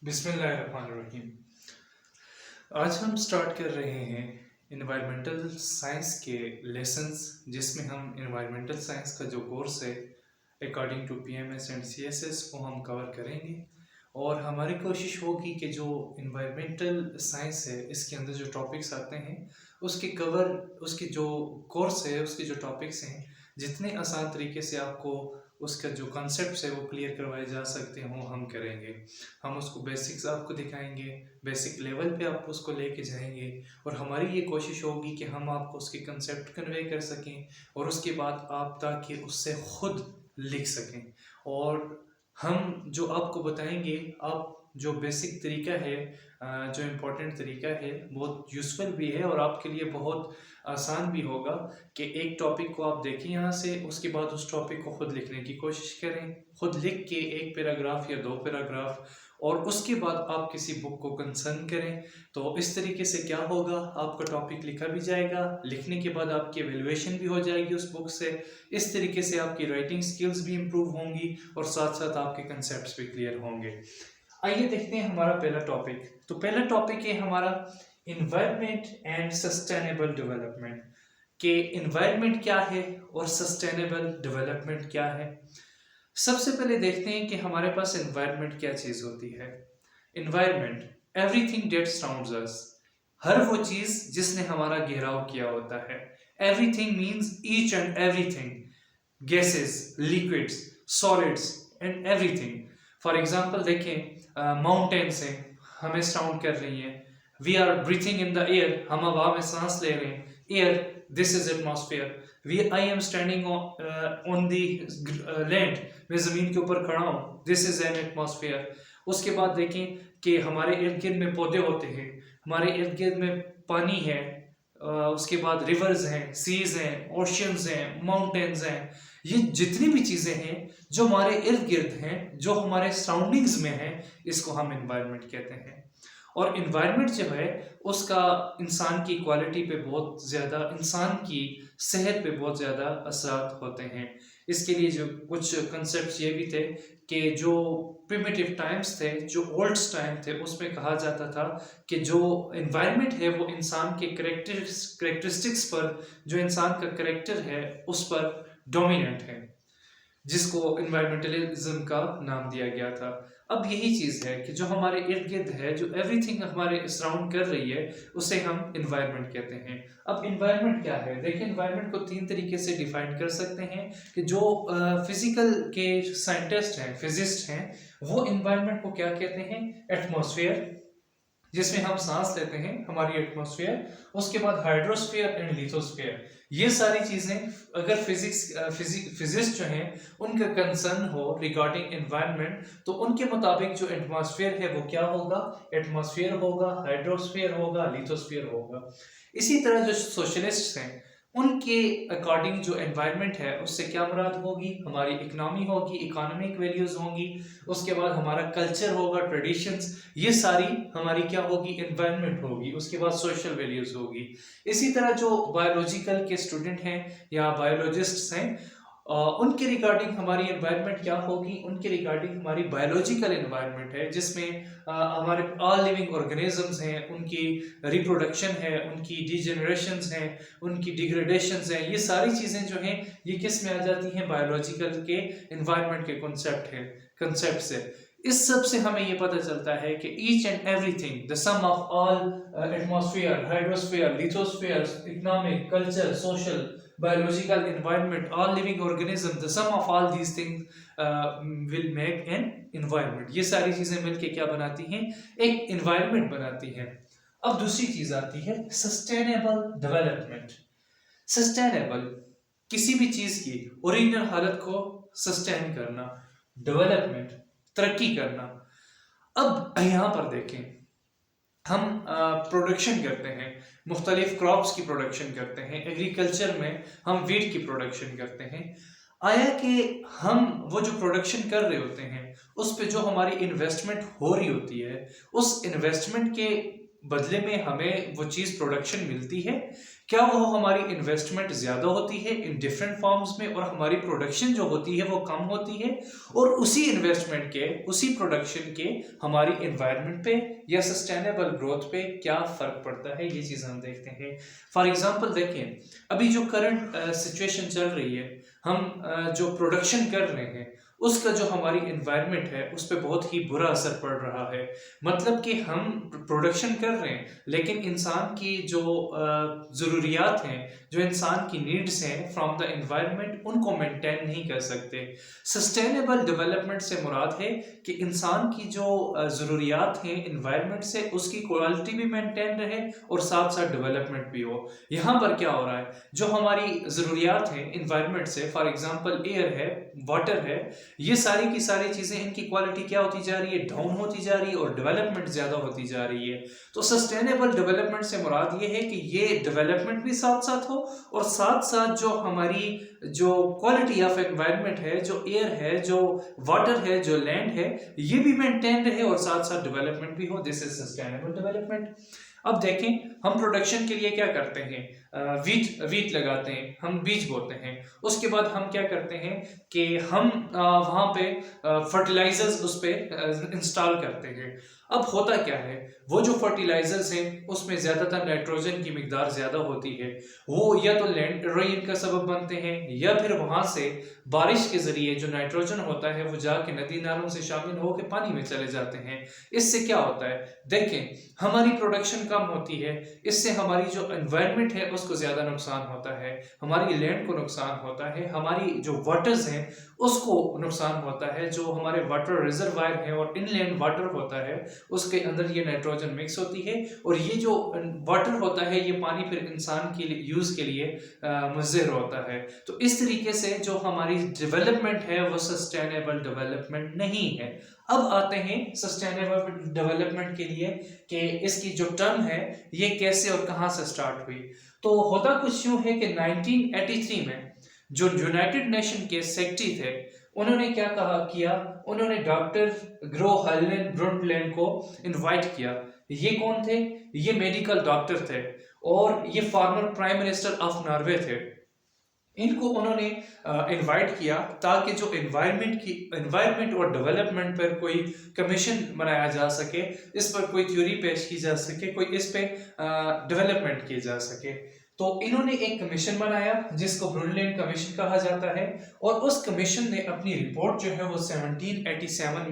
बिस्मिल्लाहिर्रहमानिर्रहीम। आज हम स्टार्ट कर रहे हैं इन्वायरमेंटल साइंस के लेसन्स, जिसमें हम इन्वायरमेंटल साइंस का जो कोर्स है according to PMS and CSS वो हम कवर करेंगे। और हमारी कोशिश होगी कि जो इन्वायरमेंटल साइंस है इसके अंदर जो टॉपिक्स आते हैं उसके जो कोर्स है उसके जो टॉपिक्स हैं जितने आसान तरीके से आपको उसका जो कॉन्सेप्ट्स है वो क्लियर करवाए जा सकते हों हम करेंगे। हम उसको बेसिक्स आपको दिखाएंगे, बेसिक लेवल पे आप उसको लेके जाएंगे और हमारी ये कोशिश होगी कि हम आपको उसके कंसेप्ट कन्वे कर सकें और उसके बाद आप ताकि उससे खुद लिख सकें। और हम जो आपको बताएंगे, आप जो बेसिक तरीका है, जो इम्पोर्टेंट तरीका है, बहुत यूज़फुल भी है और आपके लिए बहुत आसान भी होगा कि एक टॉपिक को आप देखें यहाँ से, उसके बाद उस टॉपिक को खुद लिखने की कोशिश करें, खुद लिख के एक पैराग्राफ या दो पैराग्राफ, और उसके बाद आप किसी बुक को कंसर्न करें। तो इस तरीके से क्या होगा, आपका टॉपिक लिखा भी जाएगा, लिखने के बाद आपकी एवेल्युएशन भी हो जाएगी उस बुक से। इस तरीके से आपकी राइटिंग स्किल्स भी इम्प्रूव होंगी और साथ साथ आपके कंसेप्ट्स भी क्लियर होंगे। आइए देखते हैं हमारा पहला टॉपिक। तो पहला टॉपिक है हमारा इन्वायरमेंट एंड सस्टेनेबल डेवलपमेंट, कि इन्वायरमेंट क्या है और सस्टेनेबल डेवलपमेंट क्या है। सबसे पहले देखते हैं कि हमारे पास एनवायरनमेंट क्या चीज होती है। Environment, everything that surrounds us, हर वो चीज जिसने हमारा घेराव किया होता है। Everything means each and everything, gases, liquids, solids and everything. For example देखें, माउंटेन्स हैं, हमें सराउंड कर रही हैं। We are breathing in the air, हम हवा में सांस ले रहे हैं। Air, this is atmosphere. I am standing on the land, मैं ज़मीन के ऊपर खड़ा हूँ, दिस इज एन एटमॉस्फेयर। उसके बाद देखें कि हमारे इर्द गिर्द में पौधे होते हैं, हमारे इर्द गिर्द में पानी है, उसके बाद रिवर्स हैं, सीज हैं, ओशियंस हैं, माउंटेन्स हैं। ये जितनी भी चीज़ें हैं जो हमारे इर्द गिर्द हैं, जो हमारे सराउंडिंग्स में हैं, इसको हम इन्वायरमेंट कहते हैं। और इन्वायरमेंट जो है उसका इंसान की क्वालिटी पे बहुत ज़्यादा, इंसान की सेहत पे बहुत ज़्यादा असरात होते हैं। इसके लिए जो कुछ कंसेप्ट ये भी थे कि जो प्रिमिटिव टाइम्स थे, जो ओल्ड टाइम थे, उसमें कहा जाता था कि जो इन्वायरमेंट है वो इंसान के करेक्टरिस्टिक्स पर, जो इंसान का करेक्टर है उस पर डोमिनेंट है, जिसको इन्वायरमेंटलिज्म का नाम दिया गया था। अब यही चीज़ है कि जो हमारे इर्द गिर्द है, जो एवरीथिंग हमारे सराउंड कर रही है, उसे हम इन्वायरमेंट कहते हैं। अब इन्वायरमेंट क्या है, देखिए इन्वायरमेंट को तीन तरीके से डिफाइन कर सकते हैं कि जो फिजिकल के साइंटिस्ट हैं, फिजिस्ट हैं, वो इन्वायरमेंट को क्या कहते हैं, एटमॉस्फेयर, जिसमें हम सांस लेते हैं, हमारी एटमॉस्फेयर। उसके बाद हाइड्रोस्फीयर एंड लिथोस्फीयर। ये सारी चीजें अगर फिजिस्ट जो हैं उनका कंसर्न हो रिगार्डिंग एनवायरनमेंट, तो उनके मुताबिक जो एटमॉस्फेयर है वो क्या होगा, एटमॉस्फेयर होगा, हाइड्रोस्फीयर होगा, लिथोस्फीयर होगा। इसी तरह जो सोशलिस्ट हैं उनके अकॉर्डिंग जो एनवायरनमेंट है उससे क्या मुराद होगी, हमारी इकोनॉमी होगी, इकोनॉमिक वैल्यूज होंगी, उसके बाद हमारा कल्चर होगा, ट्रेडिशंस, ये सारी हमारी क्या होगी, एनवायरनमेंट होगी। उसके बाद सोशल वैल्यूज होगी। इसी तरह जो बायोलॉजिकल के स्टूडेंट हैं या बायोलॉजिस्ट्स हैं, उनके रिगार्डिंग हमारी एनवायरनमेंट क्या होगी, उनके रिगार्डिंग हमारी बायोलॉजिकल एनवायरनमेंट है, जिसमें हमारे ऑल लिविंग ऑर्गेनिजम्स हैं, उनकी रिप्रोडक्शन है, उनकी डिजेनरेशंस हैं, उनकी डिग्रेडेशंस हैं। ये सारी चीज़ें जो हैं ये किस में आ जाती हैं, बायोलॉजिकल के एनवायरनमेंट के कंसेप्ट से। इस सब से हमें ये पता चलता है कि each and everything, the sum of all atmosphere, hydrosphere, lithosphere, economic, culture, social, biological environment, all living organism, the sum of all these things will make an environment। ये सारी चीजें मिलके क्या बनाती हैं, एक environment बनाती हैं। अब दूसरी चीज आती है सस्टेनेबल डेवलपमेंट। सस्टेनेबल, किसी भी चीज की ओरिजिनल हालत को सस्टेन करना, डेवलपमेंट, तरक्की करना। अब यहाँ पर देखें, हम प्रोडक्शन करते हैं, मुख्तलिफ क्रॉप्स की प्रोडक्शन करते हैं, एग्रीकल्चर में हम वीट की प्रोडक्शन करते हैं। आया कि हम वो जो प्रोडक्शन कर रहे होते हैं उस पे जो हमारी इन्वेस्टमेंट हो रही होती है, उस इन्वेस्टमेंट के बदले में हमें वो चीज़ प्रोडक्शन मिलती है, क्या वो हमारी इन्वेस्टमेंट ज़्यादा होती है इन डिफरेंट फॉर्म्स में और हमारी प्रोडक्शन जो होती है वो कम होती है, और उसी इन्वेस्टमेंट के, उसी प्रोडक्शन के हमारी एनवायरनमेंट पे या सस्टेनेबल ग्रोथ पे क्या फ़र्क पड़ता है, ये चीज़ हम देखते हैं। फॉर एग्जांपल देखें, अभी जो करंट सिचुएशन चल रही है, हम जो प्रोडक्शन कर रहे हैं उसका जो हमारी एनवायरनमेंट है उस पर बहुत ही बुरा असर पड़ रहा है। मतलब कि हम प्रोडक्शन कर रहे हैं लेकिन इंसान की जो ज़रूरियात हैं, जो इंसान की नीड्स हैं फ्रॉम द एनवायरनमेंट, उनको मेंटेन नहीं कर सकते। सस्टेनेबल डेवलपमेंट से मुराद है कि इंसान की जो ज़रूरियात हैं एनवायरनमेंट से, उसकी क्वालिटी भी मेंटेन रहे और साथ साथ डेवलपमेंट भी हो। यहाँ पर क्या हो रहा है, जो हमारी ज़रूरियात हैं एनवायरनमेंट से, फॉर एग्जांपल एयर है, वाटर है, ये सारी की सारी चीज़ें, इनकी क्वालिटी क्या होती जा रही है, डाउन होती जा रही है और डेवलपमेंट ज़्यादा होती जा रही है। तो सस्टेनेबल डेवलपमेंट से मुराद ये है कि ये डेवलपमेंट भी साथ साथ हो और साथ साथ जो हमारी जो क्वालिटी ऑफ एनवायरनमेंट है, जो एयर है, जो वाटर है, जो लैंड है, ये भी मेंटेन रहे और साथ साथ डेवलपमेंट भी हो। This is sustainable development. अब देखें, हम प्रोडक्शन के लिए क्या करते हैं, वीट लगाते हैं, हम बीज बोते हैं, उसके बाद हम क्या करते हैं कि हम वहाँ पे फर्टिलाइजर्स उस पर इंस्टॉल करते हैं। अब होता क्या है, वो जो फर्टिलाइजर्स हैं उसमें ज़्यादातर नाइट्रोजन की मिकदार ज़्यादा होती है, वो या तो लैंड रेन का सबब बनते हैं या फिर वहाँ से बारिश के ज़रिए जो नाइट्रोजन होता है वो जाके नदी नालों से शामिल होकर पानी में चले जाते हैं। इससे क्या होता है, देखें, हमारी प्रोडक्शन कम होती है, इससे हमारी जो एनवायरनमेंट है उसको ज़्यादा नुकसान होता है, हमारी लैंड को नुकसान होता है, हमारी जो वाटर्स हैं उसको नुकसान होता है, जो हमारे वाटर रिजर्वायर हैं और इनलैंड वाटर होता है उसके अंदर ये नाइट्रोजन मिक्स होती है और ये जो वाटर होता है ये पानी फिर इंसान के लिए यूज़ के लिए मुज़र होता है। तो इस तरीके से जो हमारी डेवलपमेंट है वो सस्टेनेबल डेवलपमेंट नहीं है। अब आते हैं सस्टेनेबल डेवलपमेंट के लिए कि इसकी जो टर्म है ये कैसे और कहाँ से स्टार्ट हुई। तो होता कुछ यूँ है कि 1983 में जो यूनाइटेड नेशन के सेक्रेटरी थे उन्होंने क्या किया, उन्होंने डॉक्टर ग्रो हार्लेन ब्रुंडटलैंड को इनवाइट किया। ये कौन थे, ये मेडिकल डॉक्टर थे और ये former prime minister of Norway थे। इनको उन्होंने इनवाइट किया ताकि जो एनवायरनमेंट और डेवलपमेंट पर कोई कमीशन बनाया जा सके, इस पर कोई थ्योरी पेश की जा सके, कोई इस पे डेवलपमेंट की जा सके। तो इन्होंने एक कमीशन बनाया जिसको ब्रुंडटलैंड कमीशन कहा जाता है और उस कमीशन ने अपनी रिपोर्ट जो है वो 1987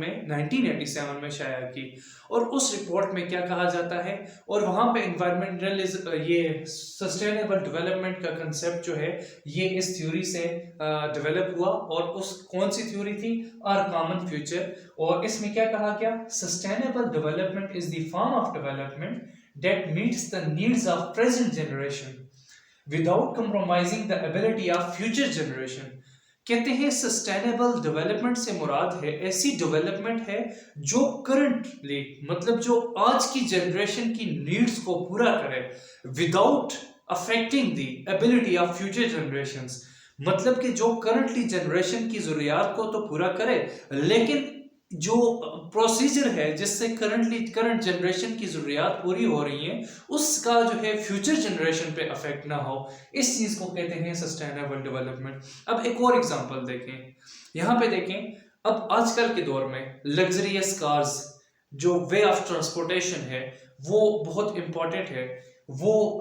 में शाया की। और उस रिपोर्ट में क्या कहा जाता है, और वहाँ पे एनवायरमेंटल ये सस्टेनेबल डेवलपमेंट का कंसेप्ट जो है ये इस थ्योरी से डेवलप हुआ। और उस कौन सी थ्योरी थी, आवर कॉमन फ्यूचर। और इसमें क्या कहा गया, sustainable development is the form of development that meets the needs of present generation without compromising the ability of future generation। कहते हैं सस्टेनेबल डेवलपमेंट से मुराद है ऐसी डेवलपमेंट है जो करंटली, मतलब जो आज की जनरेशन की नीड्स को पूरा करे without affecting the ability of future generations. मतलब कि जो करंटली जनरेशन की जरूरियात को तो पूरा करे लेकिन जो प्रोसीजर है जिससे करंट जनरेशन की जरूरियात पूरी हो रही हैं उसका जो है फ्यूचर जनरेशन पे अफेक्ट ना हो, इस चीज को कहते हैं सस्टेनेबल डेवलपमेंट। अब एक और एग्जांपल देखें, यहाँ पे देखें, अब आजकल के दौर में लग्जरियस कार्स, जो वे ऑफ ट्रांसपोर्टेशन है वो बहुत इंपॉर्टेंट है, वो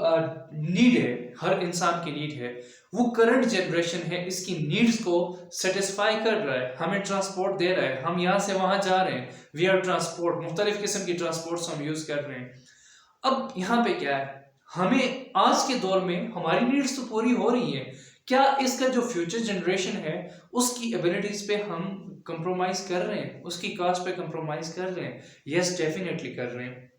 नीड है, हर इंसान की नीड है। वो करंट जनरेशन है इसकी नीड्स को सेटिस्फाई कर रहा है, हमें ट्रांसपोर्ट दे रहा है, हम यहाँ से वहाँ जा रहे हैं, वी आर ट्रांसपोर्ट, मुख्तलिफ किस्म की ट्रांसपोर्ट्स हम यूज़ कर रहे हैं। अब यहाँ पे क्या है, हमें आज के दौर में हमारी नीड्स तो पूरी हो रही है, क्या इसका जो फ्यूचर जनरेशन है उसकी एबिलिटीज पे हम कंप्रोमाइज कर रहे हैं, उसकी कास्ट पे कंप्रोमाइज कर रहे हैं? यस, डेफिनेटली कर रहे हैं,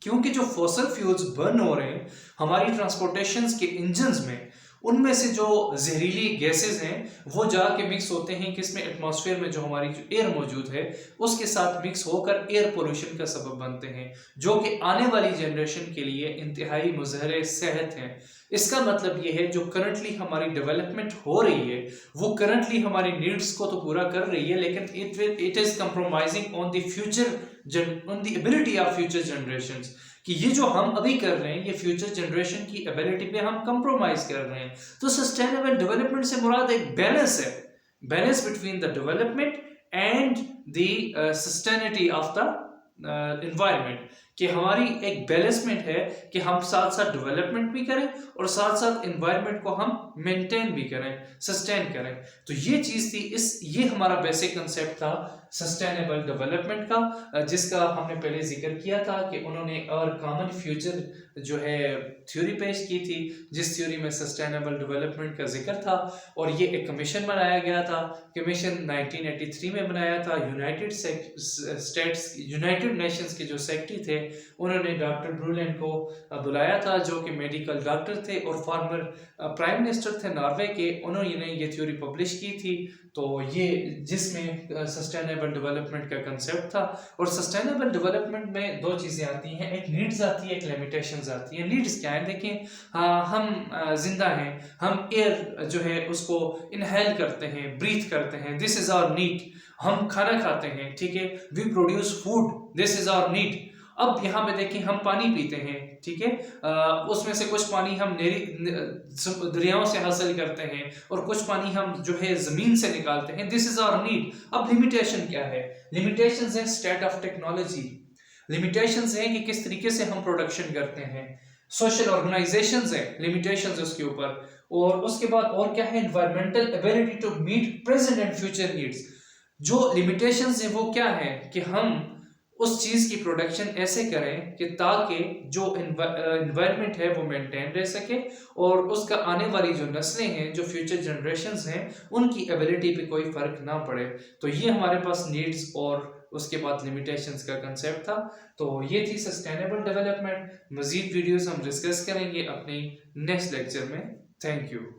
क्योंकि जो फॉसिल फ्यूल्स बर्न हो रहे हैं हमारी ट्रांसपोर्टेशन के इंजन्स में, उनमें से जो जहरीली गैसेस हैं वो जाके मिक्स होते हैं किसमें, एटमॉस्फेयर में, जो हमारी जो एयर मौजूद है उसके साथ मिक्स होकर एयर पोल्यूशन का सबब बनते हैं, जो कि आने वाली जनरेशन के लिए इंतहाई मुज़र सेहत हैं। इसका मतलब ये है जो करंटली हमारी डेवलपमेंट हो रही है वो करंटली हमारी नीड्स को तो पूरा कर रही है लेकिन it is compromising on the future, on the ability of future generations. कि ये जो हम अभी कर रहे हैं ये फ्यूचर जनरेशन की एबिलिटी पे हम कंप्रोमाइज कर रहे हैं। तो सस्टेनेबल डेवलपमेंट से मुराद एक बैलेंस है, balance between the development and the sustainability of the environment, कि हमारी एक बैलेंसमेंट है कि हम साथ साथ डेवलपमेंट भी करें और साथ साथ इन्वायरमेंट को हम मेंटेन भी करें, सस्टेन करें। तो ये चीज़ थी, ये हमारा बेसिक कंसेप्ट था सस्टेनेबल डेवलपमेंट का, जिसका हमने पहले जिक्र किया था कि उन्होंने और कॉमन फ्यूचर जो है थ्योरी पेश की थी, जिस थ्योरी में सस्टेनेबल डेवलपमेंट का जिक्र था। और ये एक कमीशन बनाया गया था, कमीशन 1983 में बनाया था। यूनाइटेड नेशंस के जो सेक्रेटरी थे उन्होंने डॉक्टर ब्रूलैंड को बुलाया था, जो कि मेडिकल डॉक्टर थे और फॉर्मर प्राइम मिनिस्टर थे नॉर्वे के। उन्होंने ये थ्योरी पब्लिश की थी, तो ये जिसमें सस्टेनेबल डेवलपमेंट का कंसेप्ट था। और सस्टेनेबल डेवलपमेंट में दो चीज़ें आती हैं, एक नीड्स आती है, एक लिमिटेशंस आती हैं। नीड्स क्या है? देखें, हम जिंदा हैं, हम एयर जो है उसको इनहेल करते हैं, ब्रीथ करते हैं, दिस इज आवर नीड। हम खाना खाते हैं, ठीक है, we produce food, this is our need. अब यहाँ पे देखें, हम पानी पीते हैं, ठीक है, उसमें से कुछ पानी हम दरियाओं से हासिल करते हैं और कुछ पानी हम जो है जमीन से निकालते हैं, दिस इज आवर नीड। अब लिमिटेशन क्या है? लिमिटेशंस है स्टेट ऑफ टेक्नोलॉजी, लिमिटेशंस है कि किस तरीके से हम प्रोडक्शन करते हैं, सोशल ऑर्गेनाइजेशंस है, लिमिटेशंस उसके ऊपर। और उसके बाद और क्या है? Environmental ability to meet present and future needs. जो लिमिटेशंस है वो क्या है कि हम उस चीज़ की प्रोडक्शन ऐसे करें कि ताकि जो इन्वायरमेंट है वो मेंटेन रह सके और उसका आने वाली जो नस्लें हैं, जो फ्यूचर जनरेशन्स हैं, उनकी एबिलिटी पे कोई फ़र्क ना पड़े। तो ये हमारे पास नीड्स और उसके बाद लिमिटेशंस का कंसेप्ट था। तो ये थी सस्टेनेबल डेवलपमेंट। मज़ीद वीडियोस हम डिस्कस करेंगे अपने नेक्स्ट लेक्चर में। Thank you.